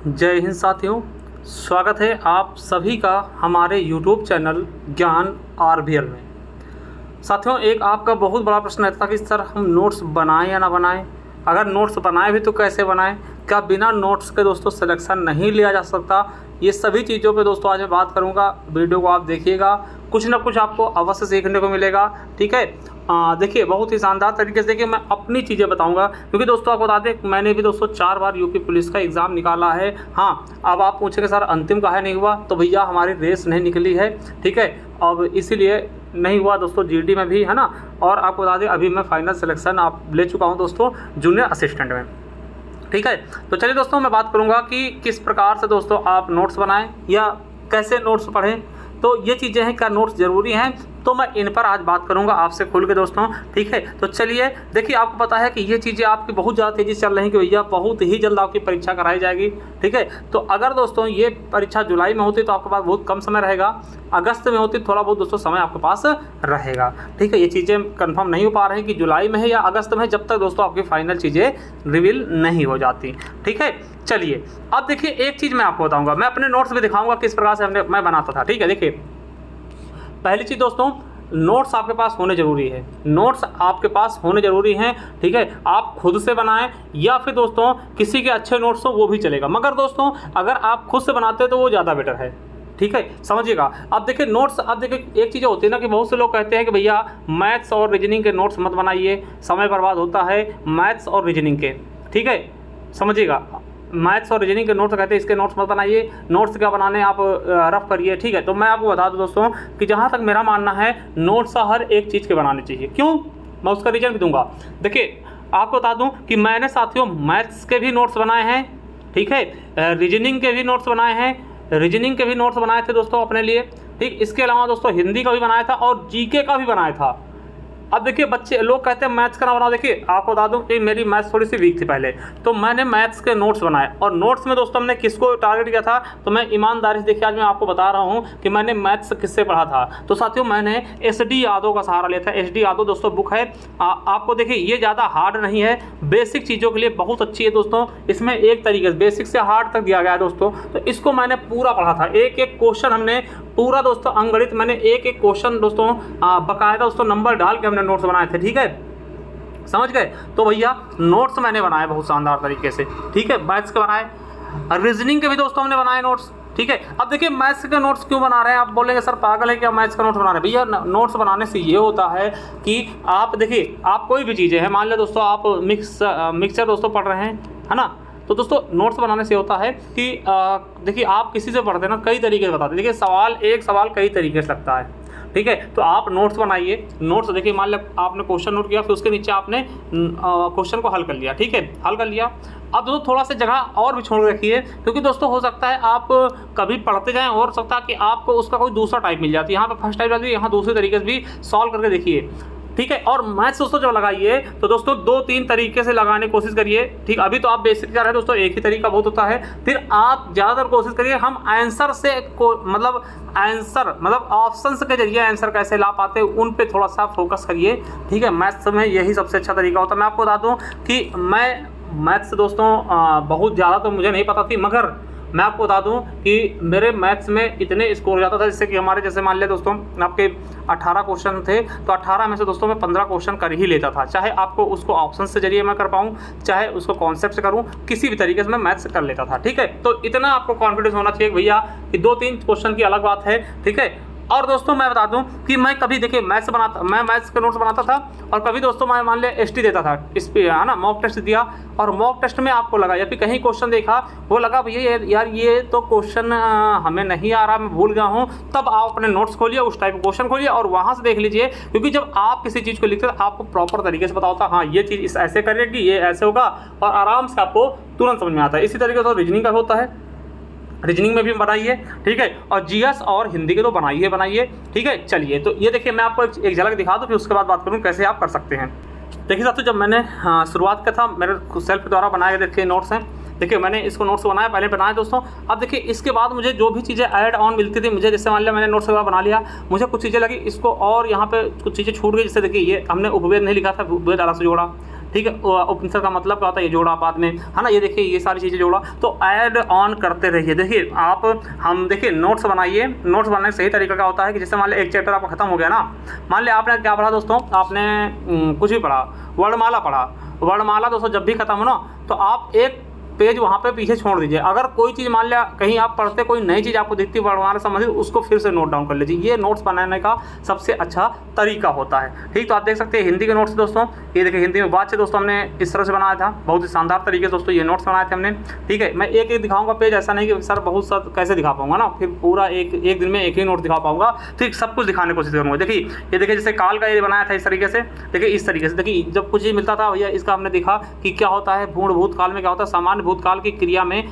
जय हिंद साथियों, स्वागत है आप सभी का हमारे YouTube चैनल ज्ञान आरबीएल में। साथियों, एक आपका बहुत बड़ा प्रश्न रहता था कि सर हम नोट्स बनाएं या ना बनाएं, अगर नोट्स बनाए भी तो कैसे बनाएं, क्या बिना नोट्स के दोस्तों सिलेक्शन नहीं लिया जा सकता। ये सभी चीज़ों पे दोस्तों आज मैं बात करूँगा। वीडियो को आप देखिएगा, कुछ ना कुछ आपको अवश्य सीखने को मिलेगा। ठीक है, देखिए बहुत ही शानदार तरीके से देखिए मैं अपनी चीज़ें बताऊंगा, क्योंकि दोस्तों आपको बता दें मैंने भी दोस्तों 4 बार यूपी पुलिस का एग्ज़ाम निकाला है। हाँ, अब आप पूछेंगे सर अंतिम काहे नहीं हुआ, तो भैया हमारी रेस नहीं निकली है। ठीक है, अब इसीलिए नहीं हुआ दोस्तों। जीडी में भी है ना, और आपको बता दें अभी मैं फाइनल सिलेक्शन आप ले चुका हूँ दोस्तों जूनियर असिस्टेंट में। ठीक है, तो चलिए दोस्तों मैं बात करूँगा कि किस प्रकार से दोस्तों आप नोट्स बनाएं या कैसे नोट्स पढ़ें। तो ये चीज़ें हैं, क्या नोट्स ज़रूरी हैं, तो मैं इन पर आज बात करूंगा आपसे खुल के दोस्तों। ठीक है, तो चलिए देखिए आपको पता है कि ये चीज़ें आपकी बहुत ज़्यादा तेज़ी से चल रही हैं कि भैया बहुत ही जल्द आपकी परीक्षा कराई जाएगी। ठीक है, तो अगर दोस्तों ये परीक्षा जुलाई में होती तो आपके पास बहुत कम समय रहेगा, अगस्त में होती थोड़ा बहुत दोस्तों समय आपके पास रहेगा। ठीक है, ये चीज़ें कंफर्म नहीं हो पा रही हैं कि जुलाई में है या अगस्त में है, जब तक दोस्तों आपकी फाइनल चीज़ें रिवील नहीं हो जाती। ठीक है, चलिए अब देखिए एक चीज़ मैं आपको बताऊँगा, मैं अपने नोट्स भी दिखाऊँगा किस प्रकार से मैं बनाता था। ठीक है, देखिए पहली चीज़ दोस्तों नोट्स आपके पास होने ज़रूरी है, नोट्स आपके पास होने ज़रूरी हैं। ठीक है, आप खुद से बनाएं या फिर दोस्तों किसी के अच्छे नोट्स हो वो भी चलेगा, मगर दोस्तों अगर आप खुद से बनाते हैं तो वो ज़्यादा बेटर है। ठीक है, समझिएगा। अब देखिए नोट्स, अब देखिए एक चीज़ होती है ना कि बहुत से लोग कहते हैं कि भैया मैथ्स और रीजनिंग के नोट्स मत बनाइए, समय बर्बाद होता है मैथ्स और रीजनिंग के। ठीक है, समझिएगा, मैथ्स और रीजनिंग के नोट्स कहते हैं इसके नोट्स मत बनाइए, नोट्स क्या बनाने आप रफ करिए। ठीक है, तो मैं आपको बता दूं दोस्तों कि जहाँ तक मेरा मानना है नोट्स हर एक चीज़ के बनाने चाहिए। क्यों, मैं उसका रीज़न भी दूंगा। देखिए आपको बता दूं कि मैंने साथियों मैथ्स के भी नोट्स बनाए हैं। ठीक है, रीजनिंग के भी नोट्स बनाए हैं, रीजनिंग के भी नोट्स बनाए थे दोस्तों अपने लिए। ठीक, इसके अलावा दोस्तों हिंदी का भी बनाया था और जीके का भी बनाया था। अब देखिए बच्चे लोग कहते हैं मैथ्स का ना बनाओ, देखिए आपको बता दूं कि मेरी मैथ्स थोड़ी सी वीक थी पहले, तो मैंने मैथ्स के नोट्स बनाए। और नोट्स में दोस्तों हमने किसको टारगेट किया था, तो मैं ईमानदारी से देखिए आज मैं आपको बता रहा हूं कि मैंने मैथ्स किससे पढ़ा था। तो साथियों मैंने SD यादव का सहारा लिया था। SD यादव दोस्तों बुक है, आपको देखिए ये ज़्यादा हार्ड नहीं है, बेसिक चीज़ों के लिए बहुत अच्छी है दोस्तों। इसमें एक तरीके से बेसिक से हार्ड तक दिया गया है दोस्तों, तो इसको मैंने पूरा पढ़ा था। एक एक क्वेश्चन हमने पूरा दोस्तों अंगणित, मैंने एक एक क्वेश्चन दोस्तों बकायदा दोस्तों नंबर डाल के हमने नोट्स बनाए थे। ठीक है, समझ गए। तो भैया नोट्स मैंने बनाए बहुत शानदार तरीके से। ठीक है, मैथ्स के बनाए, रीजनिंग के भी दोस्तों हमने बनाए नोट्स। ठीक है, अब देखिए मैथ्स के नोट्स क्यों बना रहे हैं, आप बोलेंगे सर पागल है क्या मैथ्स का नोट्स बना रहे हैं। भैया नोट्स बनाने से ये होता है कि आप देखिए आप कोई भी चीज़ें हैं, मान लो दोस्तों आप मिक्सचर दोस्तों पढ़ रहे हैं, है ना, तो दोस्तों नोट्स बनाने से होता है कि देखिए आप किसी से पढ़ते हैं ना कई तरीके से बताते हैं। देखिए एक सवाल कई तरीके से लगता है। ठीक है, तो आप नोट्स बनाइए। नोट्स देखिए मान लो आपने क्वेश्चन नोट किया, फिर उसके नीचे आपने क्वेश्चन को हल कर लिया। ठीक है, हल कर लिया। अब दोस्तों थोड़ा सा जगह और भी छोड़ रखिए, क्योंकि दोस्तों हो सकता है आप कभी पढ़ते जाएं और हो सकता है कि आपको उसका कोई दूसरा टाइप मिल जाती है। यहाँ पे फर्स्ट टाइप जाती है, यहाँ दूसरे तरीके से भी सॉल्व करके देखिए। ठीक है, और मैथ्स दोस्तों जब लगाइए तो दोस्तों 2-3 तरीके से लगाने की कोशिश करिए। ठीक, अभी तो आप बेसिक जा रहे हैं दोस्तों, एक ही तरीका बहुत होता है। फिर आप ज़्यादातर कोशिश करिए हम आंसर से मतलब ऑप्शन के जरिए आंसर कैसे ला पाते हैं उन पे थोड़ा सा फोकस करिए। ठीक है, मैथ्स में यही सबसे अच्छा तरीका होता है। मैं आपको बता दूँ कि मैं मैथ्स दोस्तों बहुत ज़्यादा तो मुझे नहीं पता थी, मगर मैं आपको बता दूं कि मेरे मैथ्स में इतने स्कोर हो जाता था, जिससे कि हमारे जैसे मान लिया दोस्तों आपके 18 क्वेश्चन थे, तो 18 में से दोस्तों मैं 15 क्वेश्चन कर ही लेता था। चाहे आपको उसको ऑप्शन से जरिए मैं कर पाऊँ, चाहे उसको कॉन्सेप्ट से करूँ, किसी भी तरीके से मैं मैथ्स कर लेता था। ठीक है, तो इतना आपको कॉन्फिडेंस होना चाहिए भैया कि 2-3 क्वेश्चन की अलग बात है। ठीक है, और दोस्तों मैं बता दूं कि मैं कभी देखिए मैं मैथ्स के नोट्स बनाता था, और कभी दोस्तों मैं मान लिया ST देता था, इस पे है ना मॉक टेस्ट दिया, और मॉक टेस्ट में आपको लगा या फिर कहीं क्वेश्चन देखा वो लगा भैया यार ये तो क्वेश्चन हमें नहीं आ रहा, मैं भूल गया हूँ, तब आप अपने नोट्स खोलिए, उस टाइप का क्वेश्चन खोलिए और वहाँ से देख लीजिए। क्योंकि जब आप किसी चीज़ को लिखते हैं आपको प्रॉपर तरीके से पता होता है, हाँ ये चीज़ इस ऐसे करेगी, ये ऐसे होगा, और आराम से आपको तुरंत समझ में आता है। इसी तरीके से रीजनिंग का होता है, रीजनिंग में भी बनाइए। ठीक है, और GS और हिंदी के तो बनाइए। ठीक है, चलिए तो ये देखिए मैं आपको एक झलक दिखा दूँ, फिर उसके बाद बात करूँ कैसे आप कर सकते हैं। देखिए साथियों जब मैंने शुरुआत किया था, मेरे सेल्फ द्वारा बनाए गए देखिए नोट्स हैं। देखिए मैंने इसको नोट्स बनाया, पहले बनाया दोस्तों। अब देखिए इसके बाद मुझे जो भी चीज़ें ऐड ऑन मिलती थी, मुझे जैसे मान लिया मैंने नोट्स वगैरह बना लिया, मुझे कुछ चीज़ें लगी इसको और यहाँ पे कुछ चीज़ें छूट गई। जैसे देखिए ये हमने उपवेद नहीं लिखा था, उपवेद अलग से जोड़ा। ठीक है। उपनिषद का मतलब क्या होता है, ये जोड़ा बाद में, है ना। ये देखिए ये सारी चीज़ें जोड़ा, तो ऐड ऑन करते रहिए। देखिए आप हम देखिए नोट्स बनाइए। नोट्स बनाने का सही तरीका क्या होता है कि जैसे मान लिया एक चैप्टर आपका खत्म हो गया ना, मान लिया आपने क्या पढ़ा दोस्तों, आपने कुछ भी पढ़ा, वर्णमाला पढ़ा। वर्णमाला दोस्तों जब भी खत्म हो ना, तो आप एक पेज वहाँ पे पीछे छोड़ दीजिए। अगर कोई चीज़ मान लिया कहीं आप पढ़ते कोई नई चीज़ आपको दिखती वर्णमाला से संबंधित, उसको फिर से नोट डाउन कर लीजिए। ये नोट्स बनाने का सबसे अच्छा तरीका होता है। ठीक, तो आप देख सकते हैं हिंदी के नोट्स दोस्तों, ये देखिए हिंदी में बात से दोस्तों हमने इस तरह से बनाया था, बहुत ही शानदार तरीके से दोस्तों ये नोट्स बनाए थे हमने। ठीक है, मैं एक एक दिखाऊंगा पेज, ऐसा नहीं कि सर बहुत सब कैसे दिखा पाऊंगा ना, फिर पूरा एक दिन में एक ही नोट दिखा पाऊंगा। ठीक, सब कुछ दिखाने की कोशिश करूँगा। देखिए ये देखिए जैसे काल का ये बनाया था इस तरीके से, देखिए इस तरीके से। देखिए जब कुछ ही मिलता था भैया इसका हमने देखा कि क्या होता है पूर्ण भूतकाल में क्या होता है, सामान्य भूतकाल की क्रिया में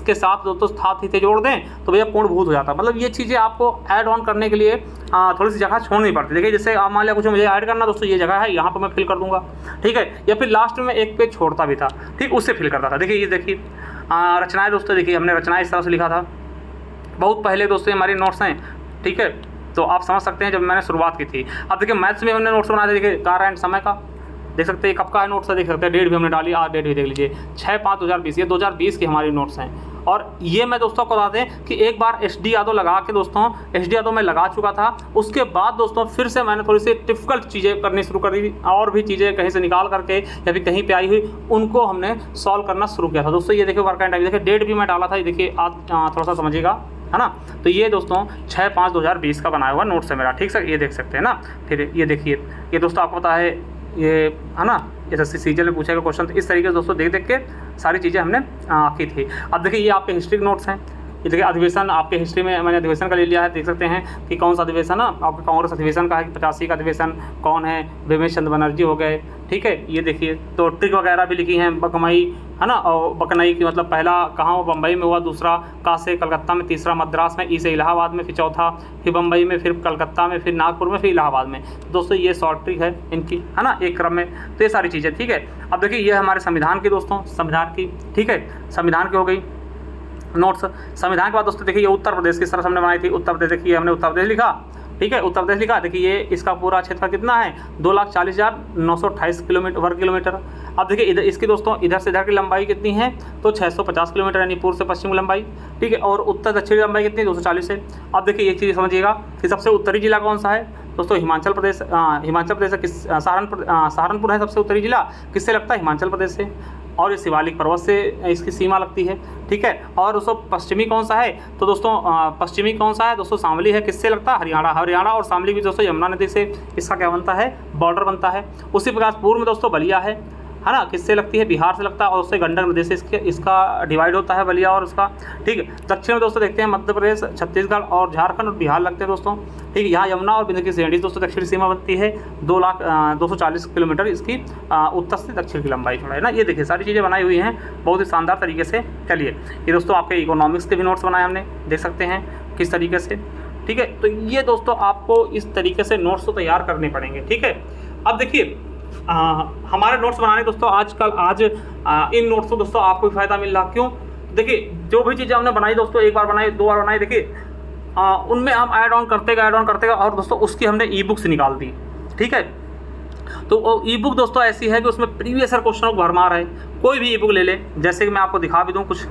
के साथ दोस्तों था थी जोड़ दें तो भैया पूर्ण भूत हो जाता है। मतलब ये चीज़ें आपको ऐड ऑन करने के लिए थोड़ी सी जगह छोड़नी पड़ती है। देखिए जैसे आप मान लिया कुछ मुझे ऐड करना दोस्तों, ये जगह है यहाँ पर मैं फिल कर दूंगा। ठीक है, या फिर लास्ट में एक पेज छोड़ता भी था, ठीक, उससे फिल करता था। देखिए ये देखिए रचनाएं दोस्तों, देखिए हमने रचनाएं इस तरह से लिखा था, बहुत पहले दोस्तों हमारी नोट्स हैं। ठीक है, तो आप समझ सकते हैं जब मैंने शुरुआत की थी। अब देखिए मैथ्स में हमने नोट्स बनाए थे, देखिए कार्य एंड समय का देख सकते हैं, कब का है नोट्स है देख सकते हैं, डेट भी हमने डाली, आज डेट भी देख लीजिए 6/5/2020, ये 2020 की हमारी नोट्स हैं। और ये मैं दोस्तों को बता दें कि एक बार SD यादव लगा के दोस्तों, SD यादव मैं लगा चुका था, उसके बाद दोस्तों फिर से मैंने थोड़ी सी डिफ़िकल्ट चीज़ें करनी शुरू कर दी, और भी चीज़ें कहीं से निकाल करके या फिर कहीं पे आई हुई उनको हमने सॉल्व करना शुरू किया था दोस्तों। ये देखिए वर्क एंड टाइम, देखिए डेट भी मैं डाला था, ये देखिए आज थोड़ा सा समझिएगा, है ना। तो ये दोस्तों 6/5/2020 का बनाया हुआ नोट्स है मेरा। ठीक सर, ये देख सकते हैं ना। फिर ये देखिए ये दोस्तों आपको पता है ये, है ना, SSC सीजल में पूछेगा क्वेश्चन, तो इस तरीके से दोस्तों देख के सारी चीज़ें हमने की थी। अब देखिए ये आपके हिस्ट्री के नोट्स हैं। ये देखिए अधिवेशन आपके हिस्ट्री में मैंने अधिवेशन का ले लिया है, देख सकते हैं कि कौन सा अधिवेशन ना आपका कांग्रेस अधिवेशन का है, 85 का अधिवेशन कौन है, बिमेश चंद्र बनर्जी हो गए। ठीक है, ये देखिए तो ट्रिक वगैरह भी लिखी हैं, बकमई, है ना, और बकनई की मतलब पहला कहाँ बम्बई में हुआ, दूसरा का से कलकत्ता में, तीसरा मद्रास में, ई से इलाहाबाद में, फिर चौथा फिर बम्बई में, फिर कलकत्ता में, फिर नागपुर में, फिर इलाहाबाद में। दोस्तों ये शॉर्ट ट्रिक है इनकी, है ना, एक क्रम में। तो ये सारी चीज़ें ठीक है। अब देखिए ये हमारे संविधान की दोस्तों, संविधान की, ठीक है, संविधान की हो गई नोट्स। संविधान के बाद दोस्तों देखिए ये उत्तर प्रदेश की तरह हमने बनाई थी। उत्तर प्रदेश देखिए हमने उत्तर प्रदेश लिखा, ठीक है, उत्तर प्रदेश लिखा। देखिए ये इसका पूरा क्षेत्र कितना है, 2,40,928 वर्ग किलोमीटर। अब देखिए इधर इसकी दोस्तों इधर से इधर की लंबाई कितनी है, तो 650 किलोमीटर, यानी पूर्व से पश्चिम लंबाई। ठीक है, और उत्तर दक्षिण की लंबाई कितनी है, 240 है। अब देखिए एक चीज़ समझिएगा कि सबसे उत्तरी जिला कौन सा है दोस्तों, हिमाचल प्रदेश। हिमाचल प्रदेश किस, सहारनपुर है सबसे उत्तरी जिला, किससे लगता है, हिमाचल प्रदेश से, और ये शिवालिक पर्वत से इसकी सीमा लगती है। ठीक है, और दोस्तों पश्चिमी कौन सा है, तो दोस्तों पश्चिमी कौन सा है दोस्तों, शामली है, किससे लगता है, हरियाणा और शामली भी दोस्तों यमुना नदी से इसका क्या बनता है, बॉर्डर बनता है। उसी प्रकार पूर्व में दोस्तों बलिया है ना, किससे लगती है, बिहार से लगता है, और उससे गंडक नदी से इसका डिवाइड होता है बलिया और उसका। ठीक है, दक्षिण में दोस्तों देखते हैं मध्य प्रदेश, छत्तीसगढ़ और झारखंड और बिहार लगते हैं दोस्तों। ठीक है, यहाँ यमुना और बिंदु की श्रेणी दोस्तों दक्षिण सीमा बनती है, 2,240 किलोमीटर इसकी उत्तर से दक्षिण की लंबाई थोड़ा है ना। ये देखिए सारी चीज़ें बनाई हुई हैं बहुत ही शानदार तरीके से। चलिए ये दोस्तों आपके इकोनॉमिक्स के भी नोट्स बनाए हमने, देख सकते हैं किस तरीके से। ठीक है, तो ये दोस्तों आपको इस तरीके से नोट्स तो तैयार करने पड़ेंगे। ठीक है, अब देखिए हमारे नोट्स बनाने दोस्तों आज इन नोट्स को दोस्तों आपको भी फायदा मिल रहा, क्यों, देखिए जो भी चीज़ें हमने बनाई दोस्तों, एक बार बनाई, 2 बार बनाई, देखिए उनमें हम ऐड ऑन करते गए और दोस्तों उसकी हमने ई बुक्स निकाल दी। ठीक है, तो वो ई बुक दोस्तों ऐसी है कि उसमें प्रीवियस ईयर क्वेश्चनों को भरमार है। कोई भी ई बुक ले ले, जैसे कि मैं आपको दिखा भी दूँ कुछ,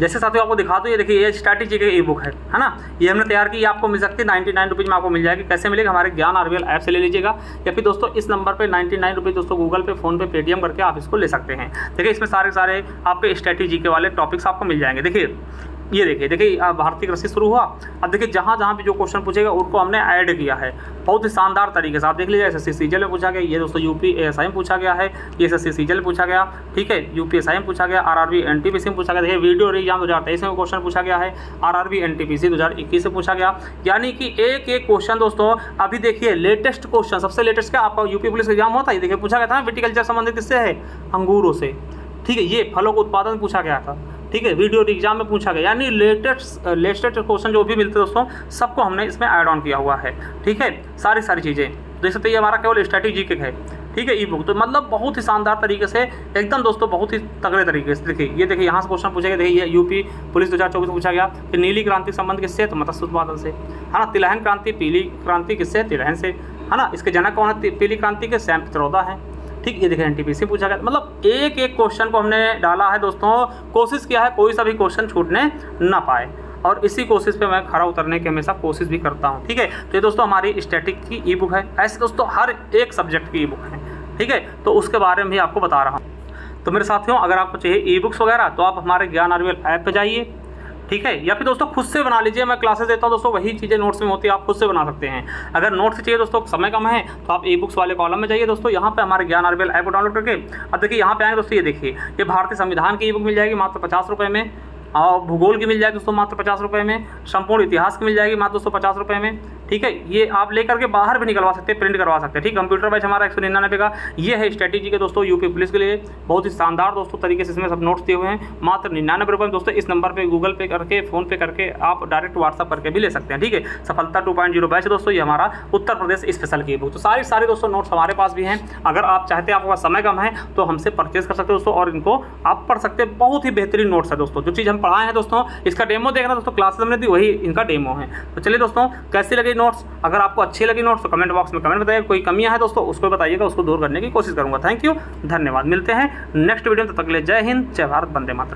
जैसे साथियों आपको दिखा दो, ये देखिए ये स्ट्रैटेजी की ई बुक है ना, ये हमने तैयार की, ये आपको मिल सकती है 99 रुपीज़ में आपको मिल जाएगी। कैसे मिलेगा, हमारे ज्ञान RVL ऐप से ले लीजिएगा, या फिर दोस्तों इस नंबर पे 99 रुपीज़ दोस्तों गूगल पे, फ़ोन पे, पेटीएम करके आप इसको ले सकते हैं। देखिए इसमें सारे आपके स्ट्रैटेजी के वाले टॉपिक्स आपको मिल जाएंगे। देखिए ये देखिए भारतीय कृषि शुरू हुआ। अब देखिए जहाँ भी जो क्वेश्चन पूछेगा उनको हमने ऐड किया है बहुत ही शानदार तरीके से। आप देख लीजिए SSC सीजल में पूछा गया, ये दोस्तों UP ASI में पूछा गया है, ये SSC सीजल में पूछा गया। ठीक है, UP ASI में पूछा गया, RRB NTPC में पूछा गया। देखिए वीडियो एग्जाम 2023 में क्वेश्चन पूछा गया है, RRB NTPC 2021 से पूछा गया। यानी कि एक क्वेश्चन दोस्तों अभी देखिए लेटेस्ट क्वेश्चन, सबसे लेटेस्ट क्या आपका यूपी पुलिस एग्जाम होता है, देखिए पूछा गया था ना, विटिकल्चर संबंधित किससे है, अंगूरों से। ठीक है, ये फलों का उत्पादन पूछा गया था। ठीक है, वीडियो एग्जाम में पूछा गया, यानी लेटेस्ट क्वेश्चन जो भी मिलते हैं दोस्तों सबको हमने इसमें ऐड ऑन किया हुआ है। ठीक है, सारी चीज़ें देख सकते हैं, ये हमारा केवल स्ट्रैटेजी है। ठीक है, ई बुक तो मतलब बहुत ही शानदार तरीके से एकदम दोस्तों, बहुत ही तगड़े तरीके से। देखिए ये देखिए यहाँ से क्वेश्चन पूछा गया, देखिए ये यूपी पुलिस 2024 में पूछा गया कि नीली क्रांति संबंध किससे है, तो मत्स्य उत्पादन से, है ना। तिलहन क्रांति, पीली क्रांति किससे है, तिलहन से, है ना। इसके जनक कौन है पीली क्रांति के, सैम पित्रोदा है। ठीक, ये देखिए एनटीपीसी पूछा गया, मतलब एक एक क्वेश्चन को हमने डाला है दोस्तों, कोशिश किया है कोई सा भी क्वेश्चन छूटने ना पाए, और इसी कोशिश पे मैं खरा उतरने की हमेशा कोशिश भी करता हूँ। ठीक है, तो ये दोस्तों हमारी स्टैटिक की ई बुक है, ऐसे दोस्तों हर एक सब्जेक्ट की ई बुक है। ठीक है, तो उसके बारे में भी आपको बता रहा हूँ। तो मेरे साथियों, अगर आपको चाहिए ई बुक्स वगैरह तो आप हमारे ज्ञान आरबीएल ऐप पे जाइए। ठीक है, या फिर दोस्तों खुद से बना लीजिए, मैं क्लासेस देता हूँ दोस्तों, वही चीज़ें नोट्स में होती है, आप खुद से बना सकते हैं। अगर नोट्स चाहिए दोस्तों, समय कम है, तो आप ई बुक्स वाले कॉलम में जाइए दोस्तों, यहाँ पे हमारे ज्ञान आरबीएल ऐप को डाउनलोड करके अब देखिए यहाँ पे आएंगे दोस्तों, ये देखिए ये भारतीय संविधान की ई बुक मिल जाएगी मात्र 50 रुपये में, और भूगोल की मिल जाएगी दोस्तों मात्र 50 रुपये में, संपूर्ण इतिहास की मिल जाएगी मात्र दोस्तों 50 रुपये में। ठीक है, ये आप लेकर के बाहर भी निकलवा सकते हैं, प्रिंट करवा सकते हैं। ठीक, कंप्यूटर बैच हमारा 199 का ये है स्ट्रेटेजी के दोस्तों, यूपी पुलिस के लिए बहुत ही शानदार दोस्तों तरीके से इसमें सब नोट्स दिए हुए हैं, मात्र 99 रुपये में दोस्तों। इस नंबर पे गूगल पे करके, फोन पे करके आप डायरेक्ट व्हाट्सअप करके भी ले सकते हैं। ठीक है, सफलता 2.0 बैच दोस्तों, ये हमारा उत्तर प्रदेश स्पेशल की बुक। तो सारी दोस्तों नोट्स हमारे पास भी हैं, अगर आप चाहते हैं, आपके पास समय कम है तो हमसे परचेज कर सकते हैं दोस्तों, और इनको आप पढ़ सकते हैं। बहुत ही बेहतरीन नोट्स है दोस्तों, जो चीज़ हम पढ़ाए हैं दोस्तों, इसका डेमो देखना दोस्तों, क्लासेस हमने दी वही इनका डेमो है। तो चलिए दोस्तों, कैसी लगी नोट्स, अगर आपको अच्छी लगी नोट्स तो कमेंट बॉक्स में कमेंट बताइए, कोई कमियां है दोस्तों उसको बताइएगा, उसको दूर करने की कोशिश करूंगा। थैंक यू, धन्यवाद, मिलते हैं नेक्स्ट वीडियो में, तब तक के लिए जय हिंद, जय भारत, वंदे मातरम।